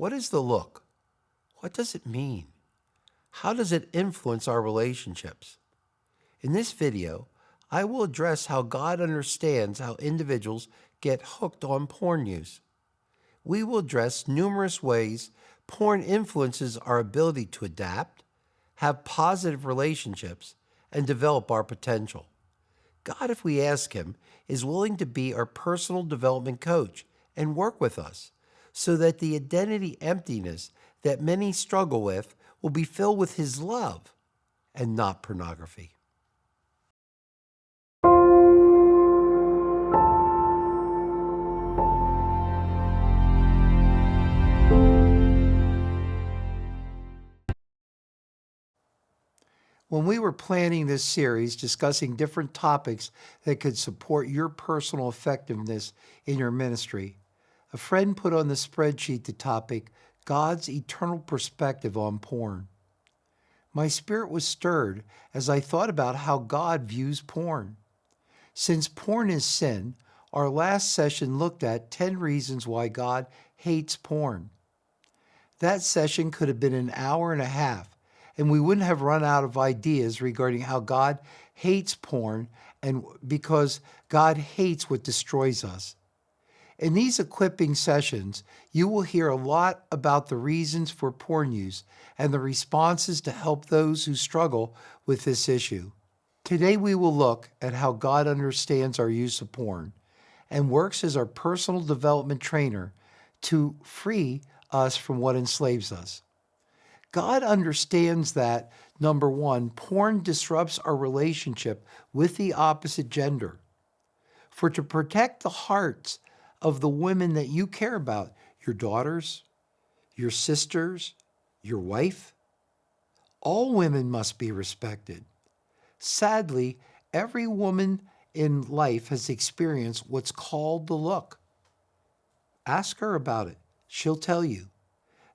What is the look? What does it mean? How does it influence our relationships? In this video, I will address how God understands how individuals get hooked on porn use. We will address numerous ways porn influences our ability to adapt, have positive relationships, and develop our potential. God, if we ask Him, is willing to be our personal development coach and work with us so that the identity emptiness that many struggle with will be filled with His love and not pornography. When we were planning this series discussing different topics that could support your personal effectiveness in your ministry, a friend put on the spreadsheet the topic, God's eternal perspective on porn. My spirit was stirred as I thought about how God views porn. Since porn is sin, our last session looked at 10 reasons why God hates porn. That session could have been an hour and a half, and we wouldn't have run out of ideas regarding how God hates porn and because God hates what destroys us. In these equipping sessions, you will hear a lot about the reasons for porn use and the responses to help those who struggle with this issue. Today we will look at how God understands our use of porn and works as our personal development trainer to free us from what enslaves us. God understands that, number one, porn disrupts our relationship with the opposite gender. For to protect the hearts of the women that you care about, your daughters, your sisters, your wife, all women must be respected. Sadly, every woman in life has experienced what's called the look. Ask her about it. She'll tell you.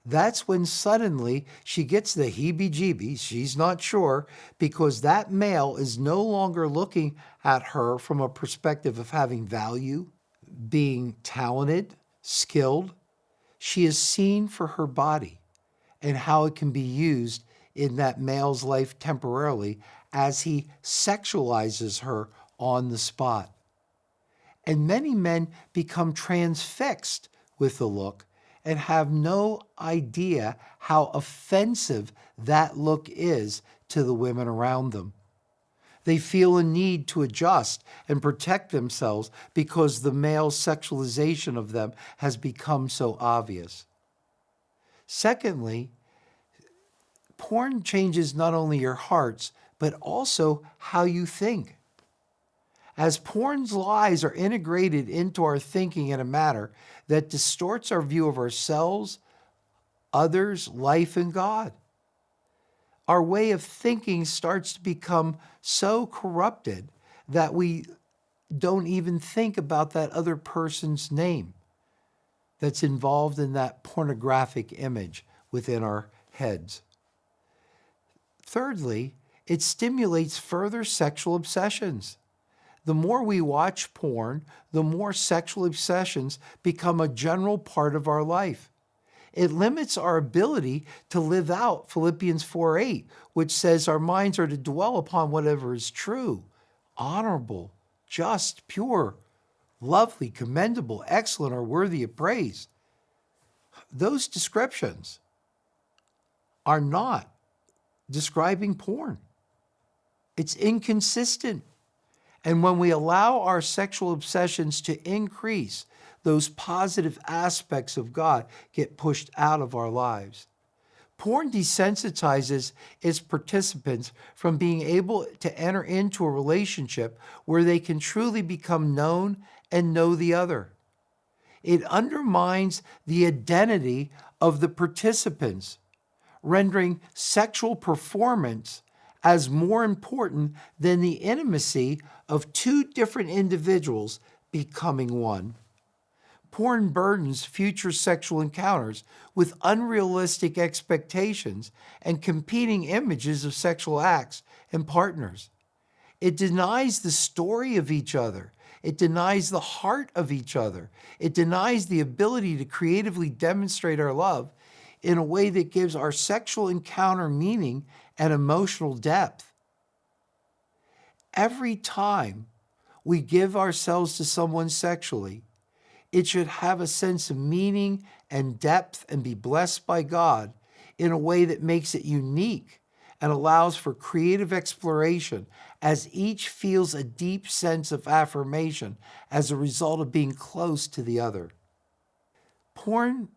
That's when suddenly she gets the heebie-jeebies, she's not sure, because that male is no longer looking at her from a perspective of having value, being talented, skilled. She is seen for her body and how it can be used in that male's life temporarily as he sexualizes her on the spot. And many men become transfixed with the look and have no idea how offensive that look is to the women around them. They feel a need to adjust and protect themselves because the male sexualization of them has become so obvious. Secondly, porn changes not only your hearts, but also how you think. As porn's lies are integrated into our thinking in a manner that distorts our view of ourselves, others, life, and God. Our way of thinking starts to become so corrupted that we don't even think about that other person's name that's involved in that pornographic image within our heads. Thirdly, it stimulates further sexual obsessions. The more we watch porn, the more sexual obsessions become a general part of our life. It limits our ability to live out Philippians 4:8, which says our minds are to dwell upon whatever is true, honorable, just, pure, lovely, commendable, excellent, or worthy of praise. Those descriptions are not describing porn. It's inconsistent. And when we allow our sexual obsessions to increase, those positive aspects of God get pushed out of our lives. Porn desensitizes its participants from being able to enter into a relationship where they can truly become known and know the other. It undermines the identity of the participants, rendering sexual performance as more important than the intimacy of two different individuals becoming one. Porn burdens future sexual encounters with unrealistic expectations and competing images of sexual acts and partners. It denies the story of each other. It denies the heart of each other. It denies the ability to creatively demonstrate our love in a way that gives our sexual encounter meaning and emotional depth. Every time we give ourselves to someone sexually, it should have a sense of meaning and depth and be blessed by God in a way that makes it unique and allows for creative exploration as each feels a deep sense of affirmation as a result of being close to the other. Porn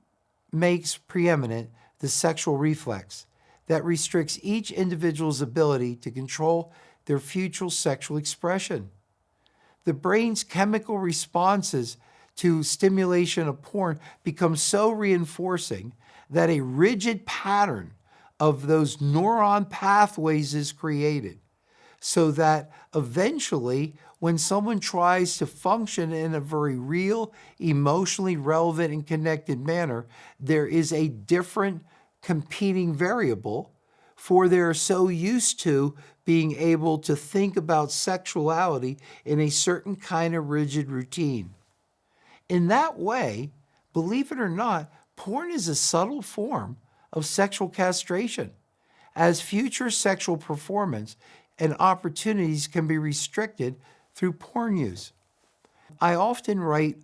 makes preeminent the sexual reflex that restricts each individual's ability to control their future sexual expression. The brain's chemical responses to stimulation of porn become so reinforcing that a rigid pattern of those neuron pathways is created, so that eventually when someone tries to function in a very real, emotionally relevant and connected manner, there is a different competing variable, for they're so used to being able to think about sexuality in a certain kind of rigid routine. In that way, believe it or not, porn is a subtle form of sexual castration, as future sexual performance and opportunities can be restricted through porn use. I often write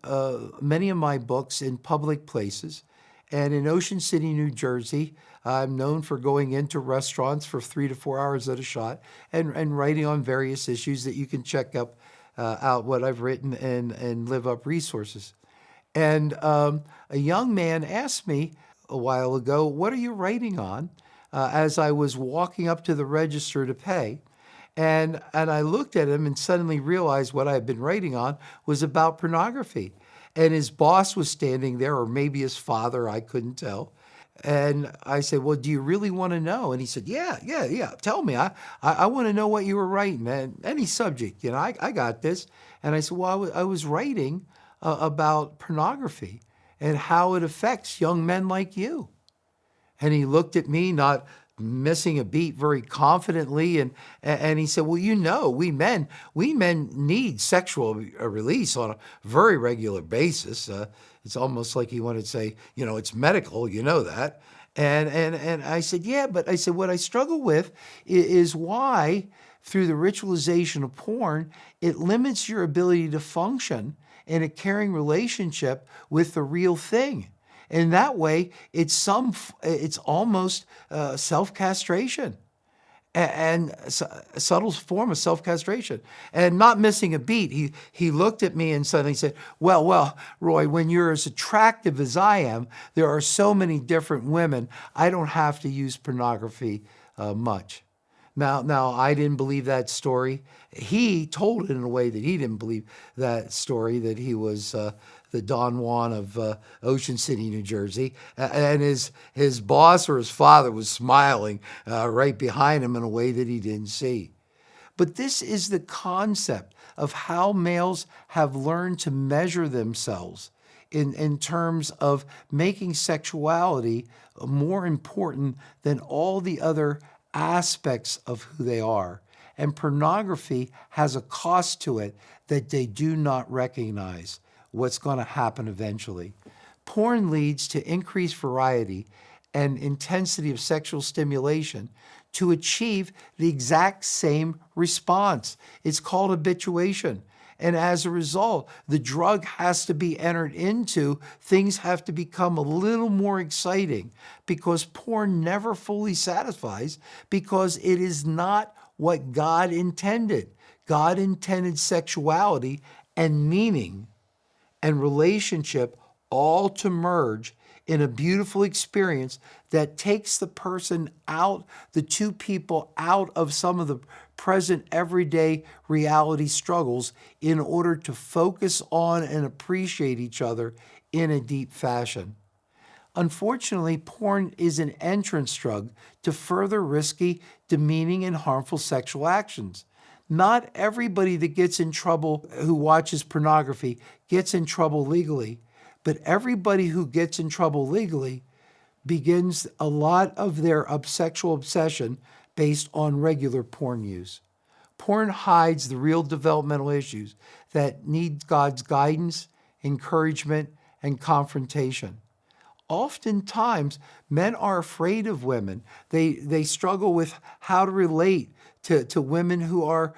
many of my books in public places, and in Ocean City, New Jersey, I'm known for going into restaurants for 3 to 4 hours at a shot and writing on various issues that you can check out what I've written and Live Up Resources. And a young man asked me a while ago, "What are you writing on?" As I was walking up to the register to pay. And I looked at him and suddenly realized what I had been writing on was about pornography. And his boss was standing there, or maybe his father, I couldn't tell. And I said, "Well, do you really want to know?" And he said, yeah. Tell me. I want to know what you were writing, man. Any subject, I got this. And I said, "Well, I was writing about pornography and how it affects young men like you." And he looked at me, not missing a beat, very confidently, and he said, "Well, we men need sexual release on a very regular basis. It's almost like he wanted to say, it's medical, that." And I said, "Yeah, but," I said, "what I struggle with is why, through the ritualization of porn, it limits your ability to function in a caring relationship with the real thing. In that way, it's almost self-castration and a subtle form of self-castration." And not missing a beat, he looked at me and suddenly said, well, Roy, when you're as attractive as I am, there are so many different women, I don't have to use pornography much. Now, I didn't believe that story. He told it in a way that he didn't believe that story, that he was the Don Juan of Ocean City, New Jersey. And his boss or his father was smiling right behind him in a way that he didn't see. But this is the concept of how males have learned to measure themselves in terms of making sexuality more important than all the other aspects of who they are. And pornography has a cost to it that they do not recognize what's going to happen eventually. Porn leads to increased variety and intensity of sexual stimulation to achieve the exact same response. It's called habituation. And as a result, the drug has to be entered into. Things have to become a little more exciting because porn never fully satisfies, because it is not what God intended. God intended sexuality and meaning and relationship all to merge in a beautiful experience that takes the person out, the two people out of some of the present everyday reality struggles in order to focus on and appreciate each other in a deep fashion. Unfortunately, porn is an entrance drug to further risky, demeaning, and harmful sexual actions. Not everybody that gets in trouble who watches pornography gets in trouble legally, but everybody who gets in trouble legally begins a lot of their sexual obsession based on regular porn use. Porn hides the real developmental issues that need God's guidance, encouragement, and confrontation. Oftentimes, men are afraid of women. They struggle with how to relate to women who are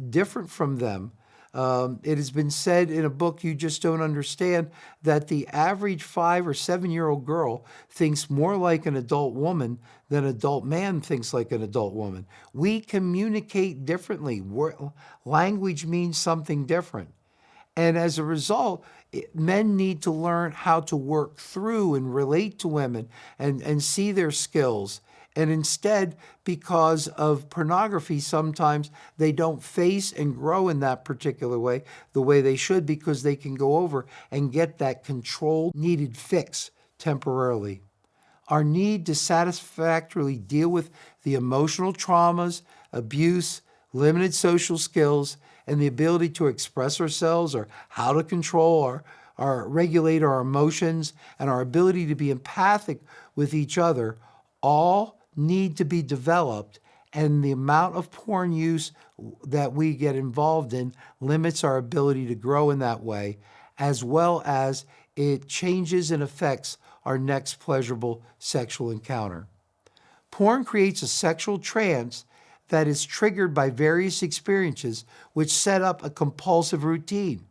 different from them. It has been said in a book you just don't understand that the average 5 or 7 year old girl thinks more like an adult woman than an adult man thinks like an adult woman. We communicate differently. Language means something different. And as a result, men need to learn how to work through and relate to women and see their skills. And instead, because of pornography, sometimes they don't face and grow in that particular way, the way they should, because they can go over and get that controlled, needed fix temporarily. Our need to satisfactorily deal with the emotional traumas, abuse, limited social skills, and the ability to express ourselves or how to control our regulate our emotions and our ability to be empathic with each other all need to be developed, and the amount of porn use that we get involved in limits our ability to grow in that way, as well as it changes and affects our next pleasurable sexual encounter. Porn creates a sexual trance that is triggered by various experiences which set up a compulsive routine.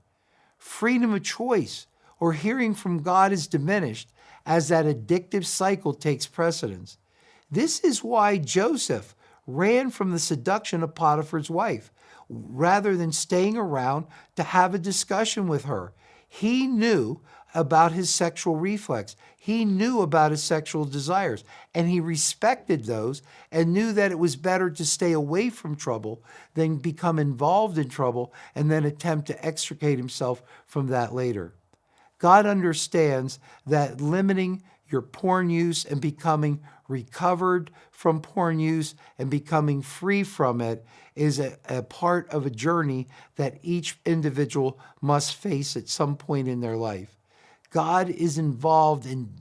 Freedom of choice or hearing from God is diminished as that addictive cycle takes precedence. This is why Joseph ran from the seduction of Potiphar's wife rather than staying around to have a discussion with her. He knew about his sexual reflex. He knew about his sexual desires, and he respected those and knew that it was better to stay away from trouble than become involved in trouble and then attempt to extricate himself from that later. God understands that limiting your porn use and becoming recovered from porn use and becoming free from it is a part of a journey that each individual must face at some point in their life. God is involved in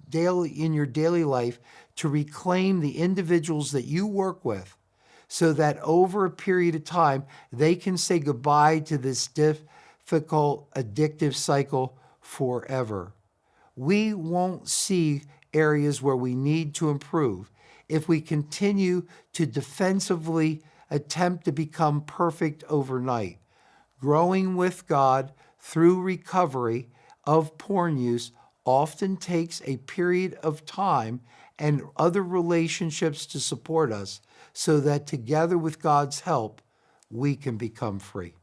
your daily life to reclaim the individuals that you work with so that over a period of time, they can say goodbye to this difficult, addictive cycle forever. We won't see areas where we need to improve if we continue to defensively attempt to become perfect overnight. Growing with God through recovery of porn use often takes a period of time and other relationships to support us so that together with God's help, we can become free.